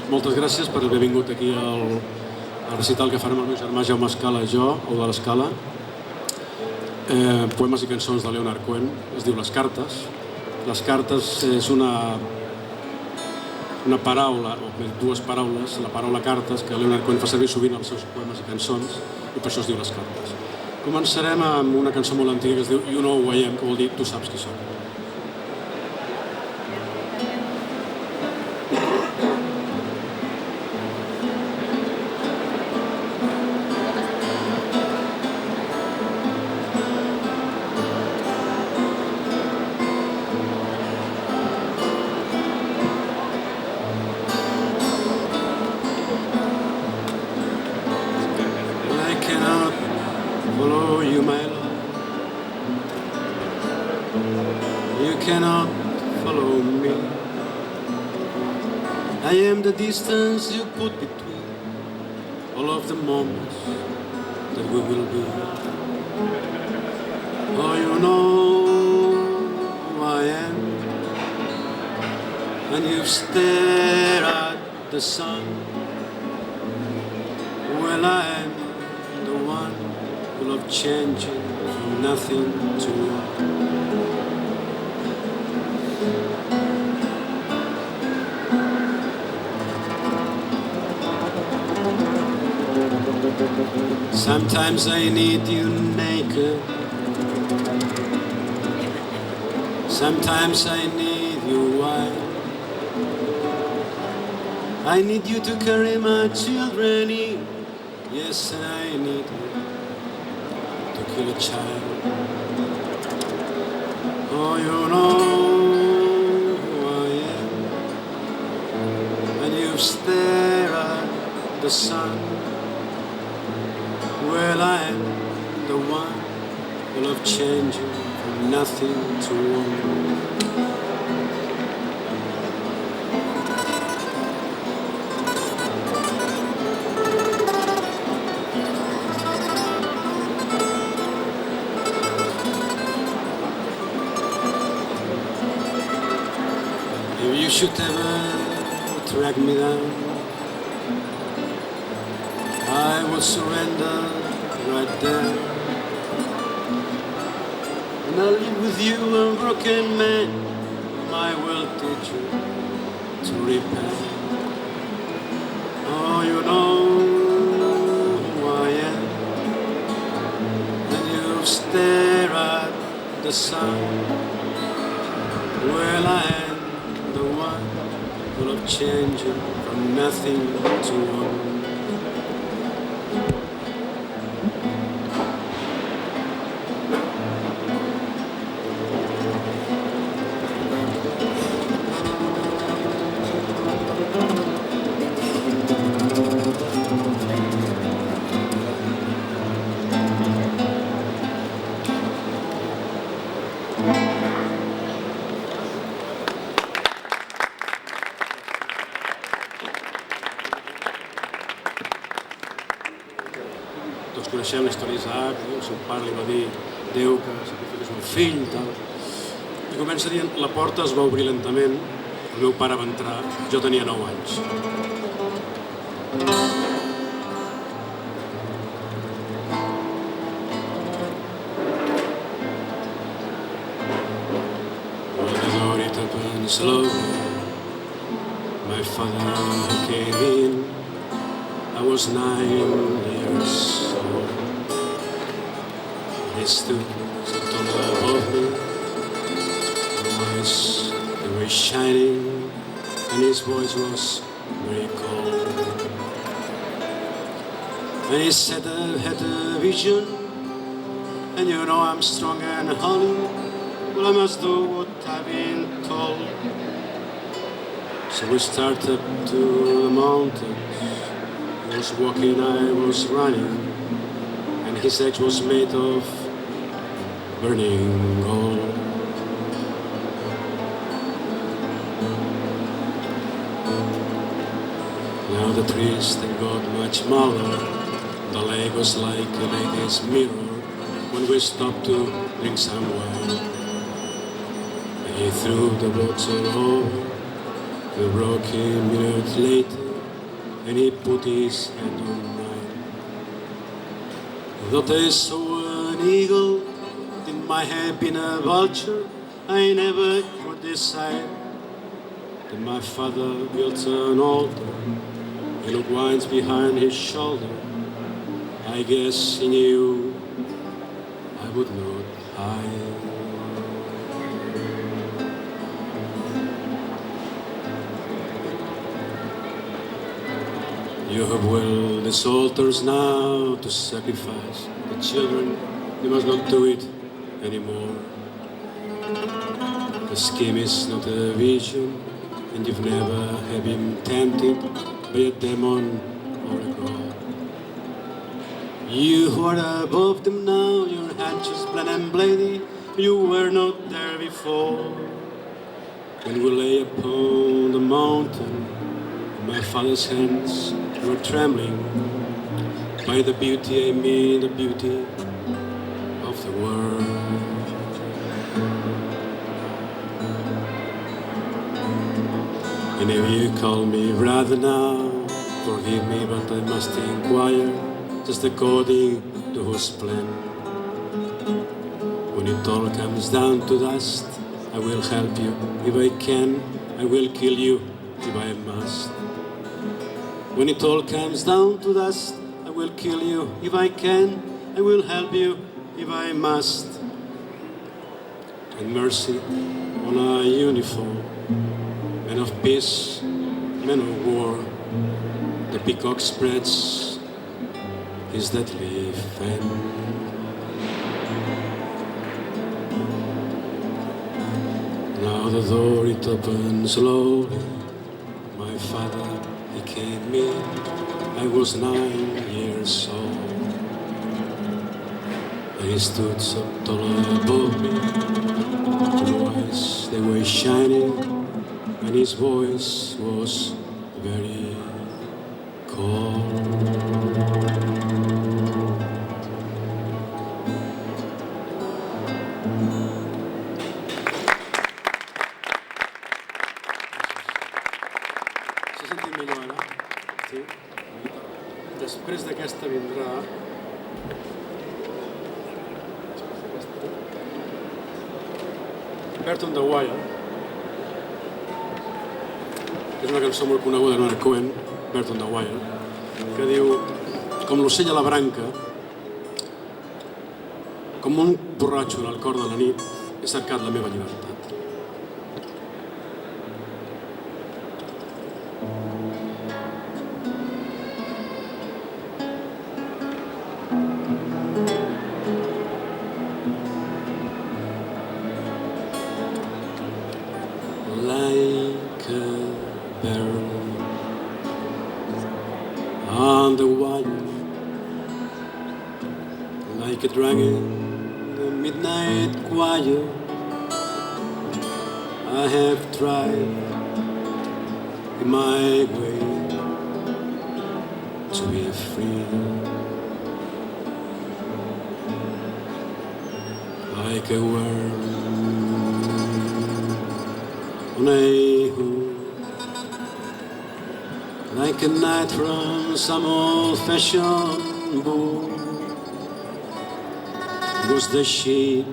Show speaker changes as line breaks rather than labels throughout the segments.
Moltes gràcies per haver vingut aquí al recital que farem el meu germà Jaume Escala i jo, Eudald Escala. Poemes i cançons de Leonard Cohen, es diu Les Cartes. Les Cartes és una paraula, o dues paraules, la paraula cartes, que Leonard Cohen fa servir sovint als seus poemes i cançons, i per això es diu Les Cartes. Començarem amb una cançó molt antiga que es diu You Know Who I Am, que vol dir Tu saps qui soc. Follow you, my love. You cannot follow me. I am the distance you put between all of the moments that we will be. Oh, you know who I am, and you stare at the sun. Well, I am the one full of changing from nothing to one. Sometimes I need you naked. Sometimes I need you wide. I need you to carry my children in. Yes, and I need you to kill a child. Oh, you know who I am, and you stare at the sun. Well, I am the one full of changing from nothing to one. If you should ever track me down, I will surrender right there, and I'll live with you, a broken man. I will teach you to repent. Oh, you know who I am, and you stare at the sun. Well, I am the one full of changing from nothing to one. Tots coneixem la història d'Isaac, el seu pare li va dir Déu que sacrifiqués un fill i tal. I comença dient, la porta es va obrir lentament, el meu pare va entrar, jo tenia 9 anys. The door it opened slowly, my father came in, I was 9 years old. He stood so tall above me, her eyes they were shining, and his voice was very cold. And he said I had a vision, and you know I'm strong and holy, well I must do what I've been told. So we started to the mountains. He was walking, I was running, and his edge was made of burning gold. Now the trees, they got much smaller, the lake was like a lake's mirror when we stopped to drink some wine. And he threw the boats all over, we broke a minute later. and he put his hand on mine. That I saw an eagle, it might have been a vulture, I never could decide. Then my father built an altar, and looked once behind his shoulder. I guess he knew I would not hide. You have well these altars now to sacrifice the children. You must not do it anymore. The scheme is not a vision, and you've never have been tempted by a demon or a god. You who are above them now, your hands is blind and bloody, you were not there before. When we lay upon the mountain, my father's hands were trembling. By the beauty I mean the beauty of the world. And if you call me brother now, forgive me, but I must inquire, just according to whose plan. When it all comes down to dust, I will help you if I can, I will kill you if I must. When it all comes down to dust, I will kill you if I can, I will help you if I must. And mercy on a uniform, men of peace, men of war, the peacock spreads his deadly fan. Now the door it opens slowly, my father he came in, I was 9 years old. And he stood so tall above me, blue eyes they were shining, and his voice was very cold. Se sentim millor ara? Sí? Després d'aquesta vindrà Bird on the Wire, que és una cançó molt coneguda de Cohen, Bird on the Wire, que diu: com l'ocell a la branca, com un borratxo en el cor de la nit, he cercat la meva llibertat. Like a barrel on the wire, like a dragon in the midnight choir, I have tried in my way to be free. Like a worm on a hook, like a night from some old-fashioned book. It was the shape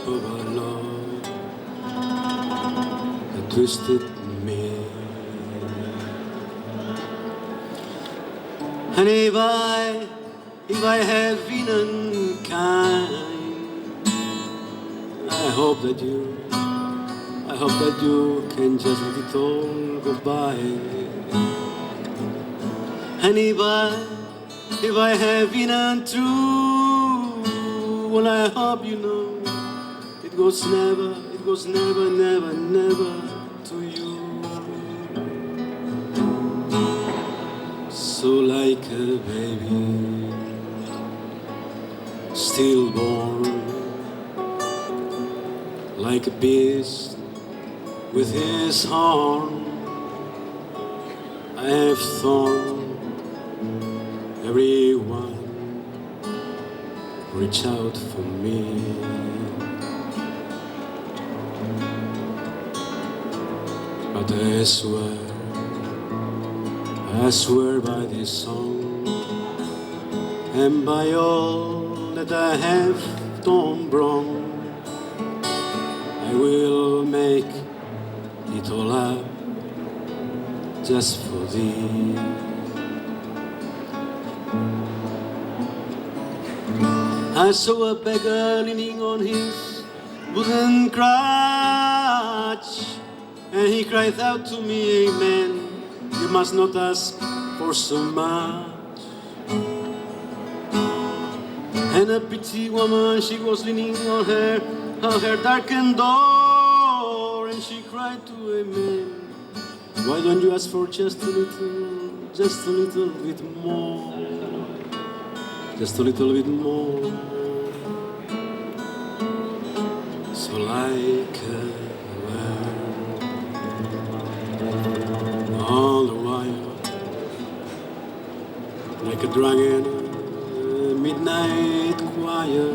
of a love that twisted me. And if I have been unkind, I hope that you can just let it all go by. And if I have been untrue, well, I hope you know it goes never, never, never to you. So like a baby, stillborn, like a beast with his horn, I have thought everyone reach out for me. But I swear I swear by this song and by all that I have done wrong, I will make it all up just for thee. I saw a beggar leaning on his wooden crutch, and he cried out to me, Amen, you must not ask for so much. And a pretty woman, she was leaning on her darkened door, and she cried to Amen, why don't you ask for just a little bit more? Just a little bit more. So like a word on the wire, like a dragon midnight choir,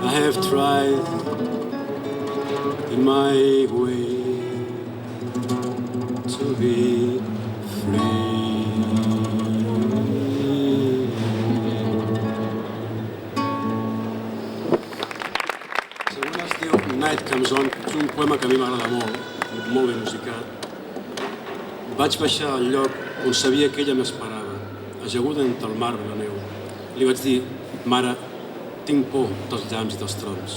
I have tried in my way to be free. Night Comes On és un poema que a mi m'agrada molt ben musicat. Vaig baixar al lloc on sabia que ella m'esperava, ajaguda entre el marbre i la neu. Li vaig dir, mare, tinc por dels llamps i dels trons.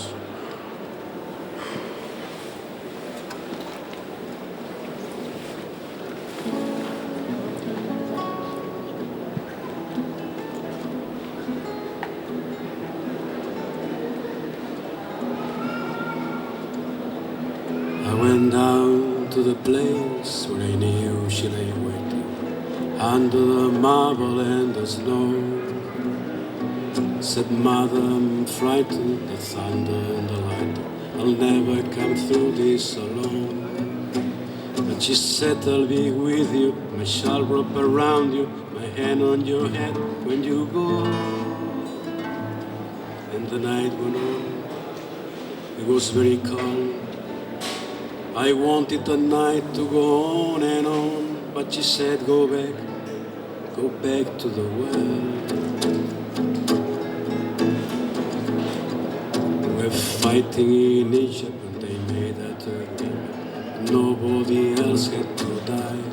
I went down to the place where I knew she lay waiting, under the marble and the snow. Said, Mother, I'm frightened, the thunder and the light, I'll never come through this alone. But she said, I'll be with you, my shawl wrap around you, my hand on your head when you go. And the night went on, it was very cold. I wanted the night to go on, but she said, go back to the well. We're fighting in Egypt and they made that agreement. Nobody else had to die.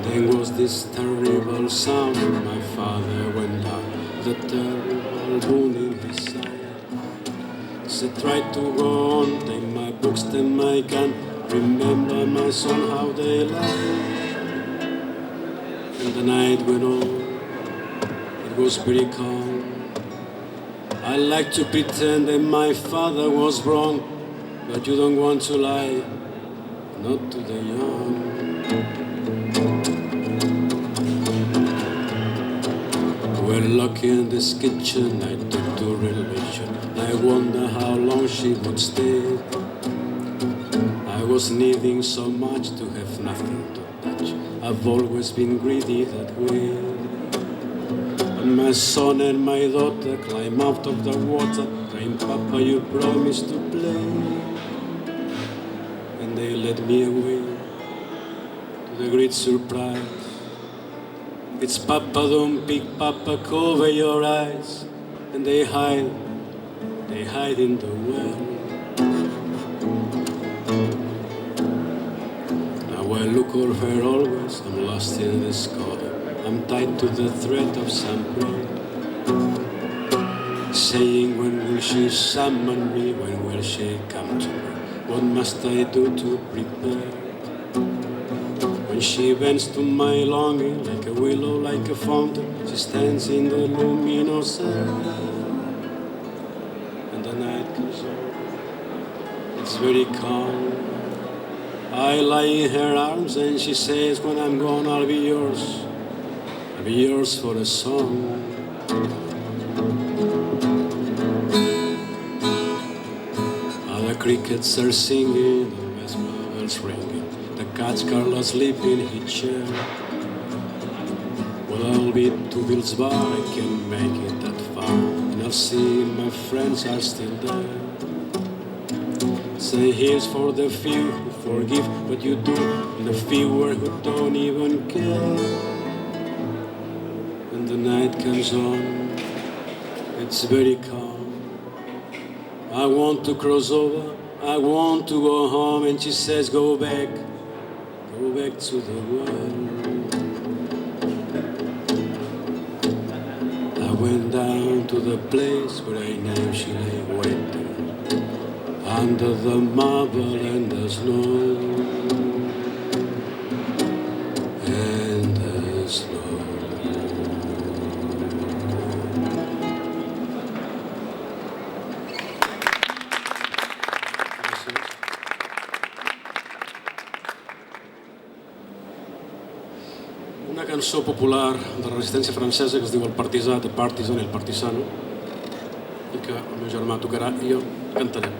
Then was this terrible sound, my father went down, the terrible wound in his side. I tried to go on, take my books, take my gun, remember my son, how they lie. And the night went on, it was pretty calm. I like to pretend that my father was wrong, but you don't want to lie, not to the young. We're lucky in this kitchen, I took to religion. I wonder how long she would stay. I was needing so much to have nothing to touch. I've always been greedy that way. And my son and my daughter climb out of the water, crying, Papa, you promised to play. And they led me away to the great surprise. It's Papa, don't peek, Papa, cover your eyes. And they hide in the well. Now I look at her always, I'm lost in this color. I'm tied to the thread of some prayer, saying, when will she summon me, when will she come to me? What must I do to prepare? When she bends to my longing, like a willow, like a fountain, she stands in the luminous air. And the night comes on, it's very calm. I lie in her arms and she says, when I'm gone, I'll be yours. I'll be yours for a song. Other crickets are singing, the vesper bells ringing. The cat's Carlos asleep in his chair. Well, I'll be to Bill's bar, I can't make it that far. And I'll see my friends are still there. Say here's for the few who forgive what you do, and the fewer who don't even care. When the night comes on, it's very calm. I want to cross over, I want to go home, and she says go back to the world. I went down to the place where I know she lay waiting, under the marble and the snow, and the snow. Una cançó popular de la resistència francesa que es diu El Partisà, The Partisan, El Partisano, i que el meu germà tocarà i jo cantaré.